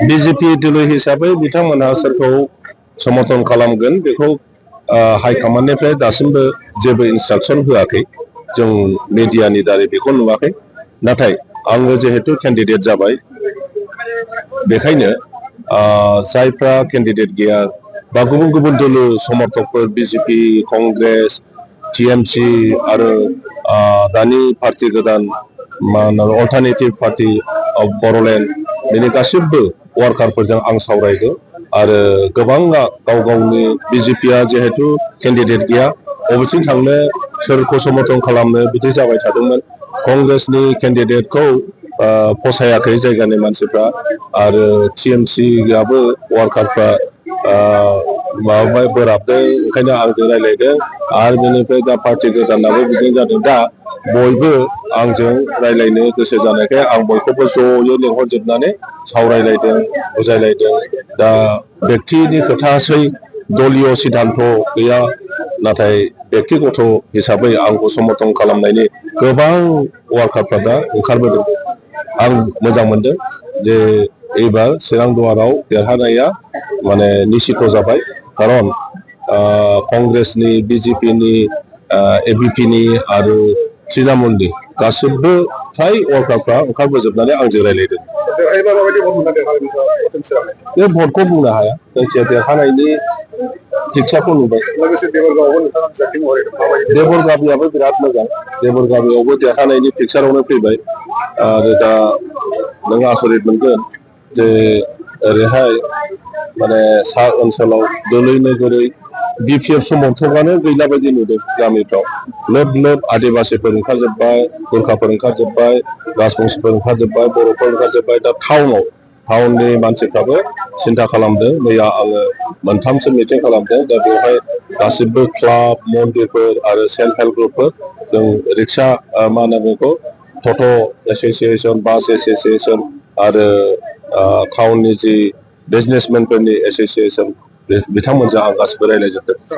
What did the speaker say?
BJP दल हिसाबै बिथांमोनहा सोरखौ समर्थन खालामगोन बेखौ हाइकमान्डनिफ्राय दासिमबो जेबो इन्सट्राक्सन होआखै जों मिडियानि दारै बेखौ नुवाखै नाथाय आङो जिहेतु केन्डिडेट जाबाय बेखायनो जायफ्रा केन्डिडेट गैया बा गुबुन गुबुन दल समर्थकफोर बीजेपी कांग्रेस टीएमसी आरो दानि पार्टी गोदान अल्टारनेटिव पार्टी अफ बडोलेण्ड बेनि गासिबो वार्कारफोरजों आं सावरायदों आरो गोबाङा गाव गावनि बीजेपीआ जिहेतु केन्डिडेट गैया बबेथिं थांनो सोरखौ समर्थन खालामनो बिदि जाबाय थादोंमोन कांग्रेसनि केन्डिडेटखौ फसायाखै जायगानि मानसिफ्रा आरो टीएमसीआबो वार्कारफ्रा माबाबाय बोराबदों ओंखायनो आंजों रायलायदों आरो बेनिफ्राय दा पार्टी गोदानाबो बिदिनो जादों दा बयबो आंजों रायलायनो गोसो जानायखाय आं बयखौबो ज'यै लिंहरजोबनानै सावरायलायदों बुजायलायदों दा व्यक्तिनि खोथासै दलीय सिद्धान्त गैया नाथाय व्यक्तिगत हिसाबै आंखौ समर्थन खालामनायनि गोबां वार्कारफ्रा दा ओंखारबोदों आं मोजां मोनदों जे एबार चिरां दुवाराव देरहानाया माने निश्चित जाबाय खारन कांग्रेसनि बीजेपीनि एबीपीनि आरो तृणमूलनि गासिबो फ्राय वार्कारफ्रा ओंखारबोजोबनानै आंजों रायलायदों बे भटखौ बुंनो हाया जायखिया देरहानायनि फिक्सारखौ नुबाय देबरगामियाबो बिराद मोजां देबरगामियावबो देरहानायनि फिक्सारावनो फैबाय आरो दा नों आसरित मोनगोन जे ओरैहाय माने सा ओनसोलाव दोलै नोगोरै बीपीएफ समर्थकानो गैला बायदि नुदों गामिफ्राव लोब लोब आदिबासिफोर ओंखारजोब्बाय गोरखाफोर ओंखारजोब्बाय राजबंशिफोर ओंखारजोब्बाय बर'फोर ओंखारजोब्बाय दा टाउननि मानसिफ्राबो सिन्था खालामदों मैया आङो मोनथामसो मिटिं खालामदों दा बेवहाय गासिबो क्लाब मन्दिरफोर आरो सेल्फ हेल्प ग्रुपफोर जों रिक्सा मा होनो बेखौ टट' एस'सिएशन बास एस'सिएशन आरो टाउननि जि बिजनेसमेनफोरनि एस'सिएशन बिथांमोनजों आं गासिबो रायज्लायजोबदों